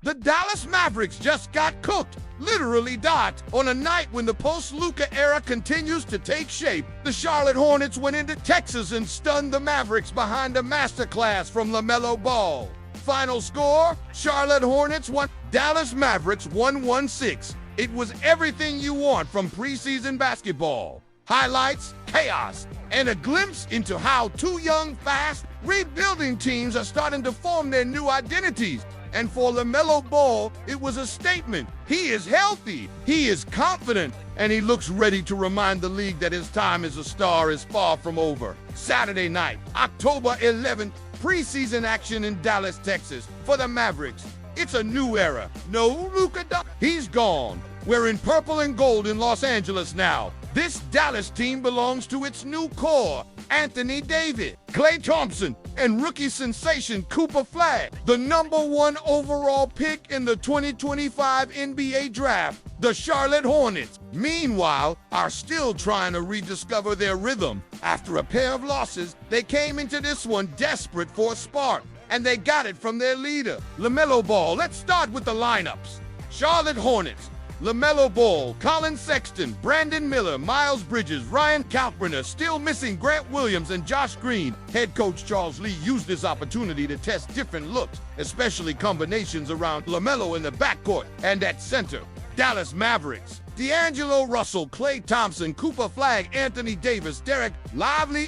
The Dallas Mavericks just got cooked, literally dot. On a night when the post-Luka era continues to take shape, the Charlotte Hornets went into Texas and stunned the Mavericks behind a masterclass from LaMELO Ball. Final score, Charlotte Hornets won, Dallas Mavericks 116. It was everything you want from preseason basketball. Highlights, chaos, and a glimpse into how two young, fast, rebuilding teams are starting to form their new identities. And for LaMELO Ball, it was a statement. He is healthy, he is confident, and he looks ready to remind the league that his time as a star is far from over. Saturday night, October 11th, preseason action in Dallas, Texas for the Mavericks. It's a new era. No Luka, he's gone. We're in purple and gold in Los Angeles now. This Dallas team belongs to its new core. Anthony Davis, Klay Thompson, and rookie sensation Cooper Flag, the #1 overall pick in the 2025 NBA Draft. The Charlotte Hornets, meanwhile, are still trying to rediscover their rhythm. After a pair of losses, they came into this one desperate for a spark, and they got it from their leader, LaMELO Ball. Let's start with the lineups. Charlotte Hornets, LaMELO Ball, Colin Sexton, Brandon Miller, Miles Bridges, Ryan Kalkbrenner, still missing Grant Williams and Josh Green. Head coach Charles Lee used this opportunity to test different looks, especially combinations around LaMELO in the backcourt and at center. Dallas Mavericks, D'Angelo Russell, Klay Thompson, Cooper Flag, Anthony Davis, Derek Lively,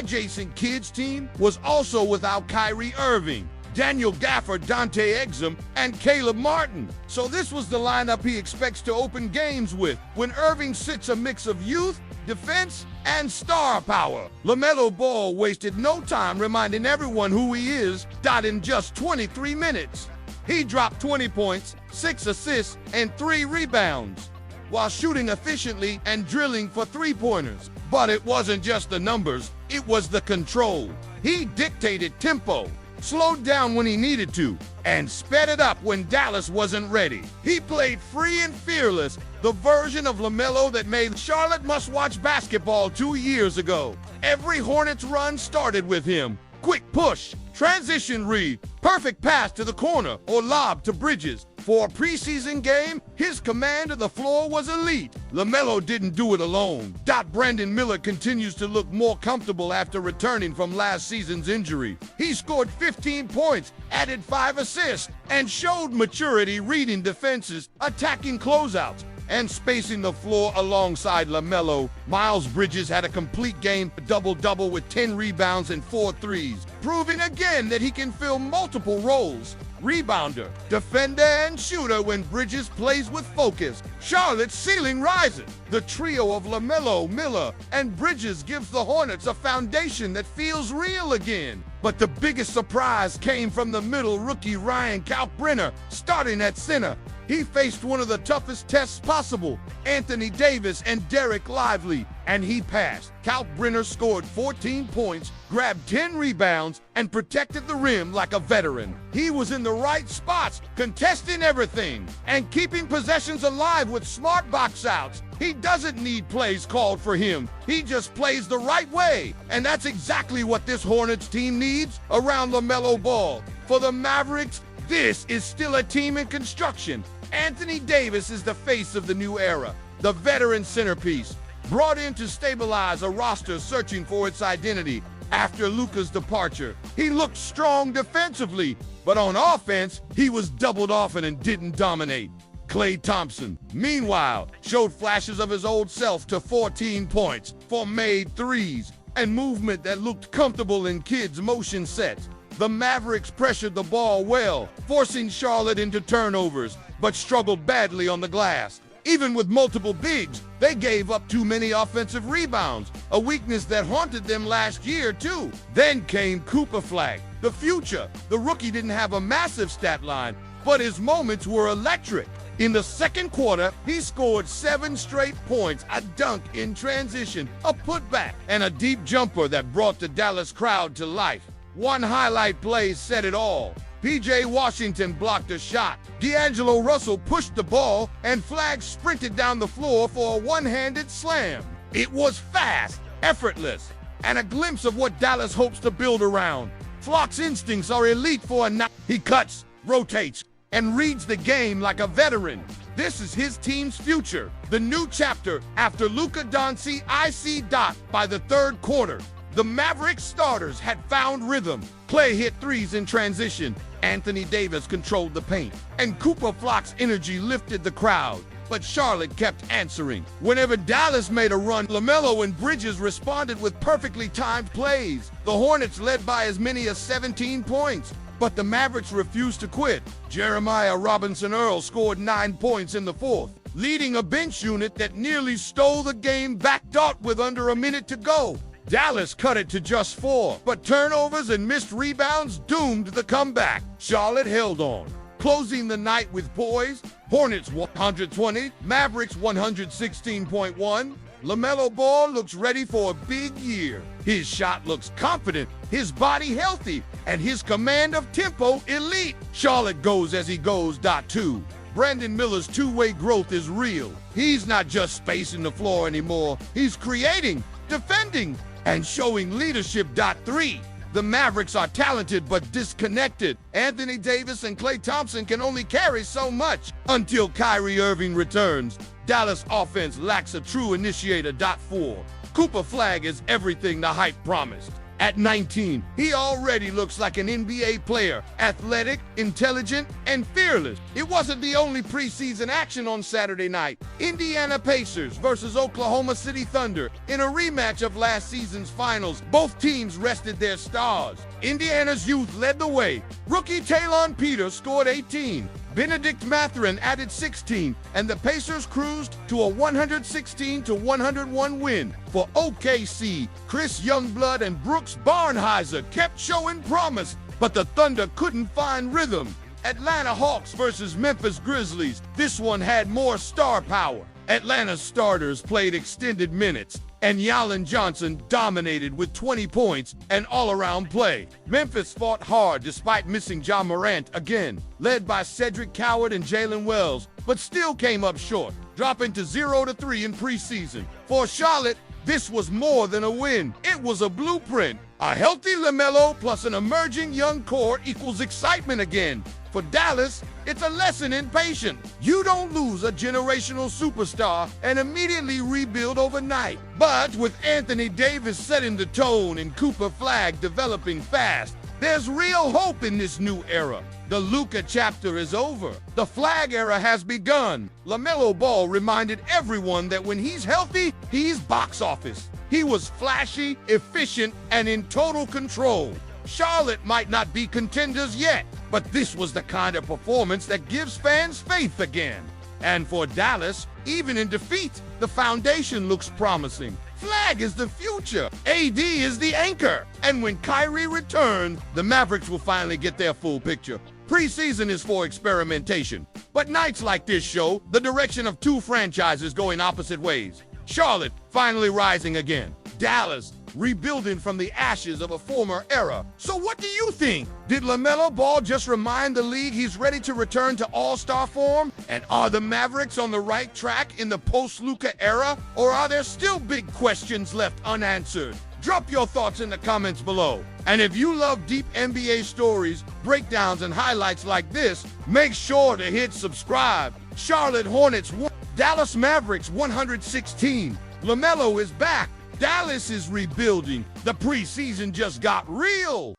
Jason Kidd's team was also without Kyrie Irving, Daniel Gaffer, Dante Exum, and Caleb Martin. So this was the lineup he expects to open games with, when Irving sits a mix of youth, defense, and star power. LaMELO Ball wasted no time reminding everyone who he is, in just 23 minutes. He dropped 20 points, 6 assists, and 3 rebounds, while shooting efficiently and drilling for three-pointers. But it wasn't just the numbers, it was the control. He dictated tempo, slowed down when he needed to, and sped it up when Dallas wasn't ready. He played free and fearless, the version of LaMELO that made Charlotte must-watch basketball 2 years ago. Every Hornets run started with him. Quick push, transition read, perfect pass to the corner, or lob to Bridges. For a preseason game, his command of the floor was elite. LaMELO didn't do it alone. Brandon Miller continues to look more comfortable after returning from last season's injury. He scored 15 points, added 5 assists, and showed maturity reading defenses, attacking closeouts, and spacing the floor alongside LaMELO. Miles Bridges had a complete game, double-double with 10 rebounds and 4 threes, proving again that he can fill multiple roles. Rebounder, defender, and shooter when Bridges plays with focus. Charlotte's ceiling rises. The trio of LaMELO, Miller, and Bridges gives the Hornets a foundation that feels real again. But the biggest surprise came from the middle rookie Ryan Kalkbrenner, starting at center. He faced one of the toughest tests possible, Anthony Davis and Derek Lively, and he passed. Kalkbrenner scored 14 points, grabbed 10 rebounds, and protected the rim like a veteran. He was in the right spots, contesting everything, and keeping possessions alive with smart box outs. He doesn't need plays called for him. He just plays the right way, and that's exactly what this Hornets team needs around LaMELO Ball. For the Mavericks, this is still a team in construction. Anthony Davis is the face of the new era, the veteran centerpiece, brought in to stabilize a roster searching for its identity after Luka's departure. He looked strong defensively, but on offense, he was doubled often and didn't dominate. Klay Thompson, meanwhile, showed flashes of his old self to 14 points, 4 made threes, and movement that looked comfortable in Kidd's motion sets. The Mavericks pressured the ball well, forcing Charlotte into turnovers, but struggled badly on the glass. Even with multiple bigs, they gave up too many offensive rebounds, a weakness that haunted them last year, too. Then came Cooper Flag, the future. The rookie didn't have a massive stat line, but his moments were electric. In the second quarter, he scored 7 straight points, a dunk in transition, a putback, and a deep jumper that brought the Dallas crowd to life. One highlight play said it all. P.J. Washington blocked a shot. D'Angelo Russell pushed the ball, and Flag sprinted down the floor for a one-handed slam. It was fast, effortless, and a glimpse of what Dallas hopes to build around. Flock's instincts are elite for a night. He cuts, rotates, and reads the game like a veteran. This is his team's future, the new chapter after Luka Doncic IC dot by the third quarter. The Mavericks starters had found rhythm. Klay hit threes in transition. Anthony Davis controlled the paint. And Cooper Flock's energy lifted the crowd. But Charlotte kept answering. Whenever Dallas made a run, LaMELO and Bridges responded with perfectly timed plays. The Hornets led by as many as 17 points. But the Mavericks refused to quit. Jeremiah Robinson-Earl scored 9 points in the fourth, leading a bench unit that nearly stole the game back with under a minute to go. Dallas cut it to just 4, but turnovers and missed rebounds doomed the comeback. Charlotte held on, closing the night with poise. Hornets 120, Mavericks 116.1. LaMelo Ball looks ready for a big year. His shot looks confident, his body healthy, and his command of tempo elite. Charlotte goes as he goes. 2. Brandon Miller's two-way growth is real. He's not just spacing the floor anymore. He's creating, defending, and showing leadership. 3. The Mavericks are talented but disconnected. Anthony Davis and Klay Thompson can only carry so much until Kyrie Irving returns. Dallas offense lacks a true initiator. 4. Cooper Flag is everything the hype promised. At 19, he already looks like an NBA player, athletic, intelligent, and fearless. It wasn't the only preseason action on Saturday night. Indiana Pacers versus Oklahoma City Thunder in a rematch of last season's finals. Both teams rested their stars. Indiana's youth led the way. Rookie Talon Peters scored 18. Benedict Mathurin added 16, and the Pacers cruised to a 116-101 win. For OKC, Chris Youngblood and Brooks Barnhizer kept showing promise, but the Thunder couldn't find rhythm. Atlanta Hawks versus Memphis Grizzlies. This one had more star power. Atlanta's starters played extended minutes, and Jalen Johnson dominated with 20 points and all-around play. Memphis fought hard despite missing Ja Morant again, led by Cedric Coward and Jalen Wells, but still came up short, dropping to 0-3 in preseason. For Charlotte, this was more than a win. It was a blueprint. A healthy LaMelo plus an emerging young core equals excitement again. For Dallas, it's a lesson in patience. You don't lose a generational superstar and immediately rebuild overnight. But with Anthony Davis setting the tone and Cooper Flag developing fast, there's real hope in this new era. The Luka chapter is over. The Flag era has begun. LaMelo Ball reminded everyone that when he's healthy, he's box office. He was flashy, efficient, and in total control. Charlotte might not be contenders yet, but this was the kind of performance that gives fans faith again. And for Dallas, even in defeat, the foundation looks promising. Flag is the future. AD is the anchor. And when Kyrie returns, the Mavericks will finally get their full picture. Preseason is for experimentation, but nights like this show the direction of two franchises going opposite ways. Charlotte finally rising again. Dallas rebuilding from the ashes of a former era. So what do you think? Did LaMelo Ball just remind the league he's ready to return to all-star form? And are the Mavericks on the right track in the post-Luka era? Or are there still big questions left unanswered? Drop your thoughts in the comments below. And if you love deep NBA stories, breakdowns, and highlights like this, make sure to hit subscribe. Charlotte Hornets 1, Dallas Mavericks 116. LaMelo is back. Dallas is rebuilding. The preseason just got real.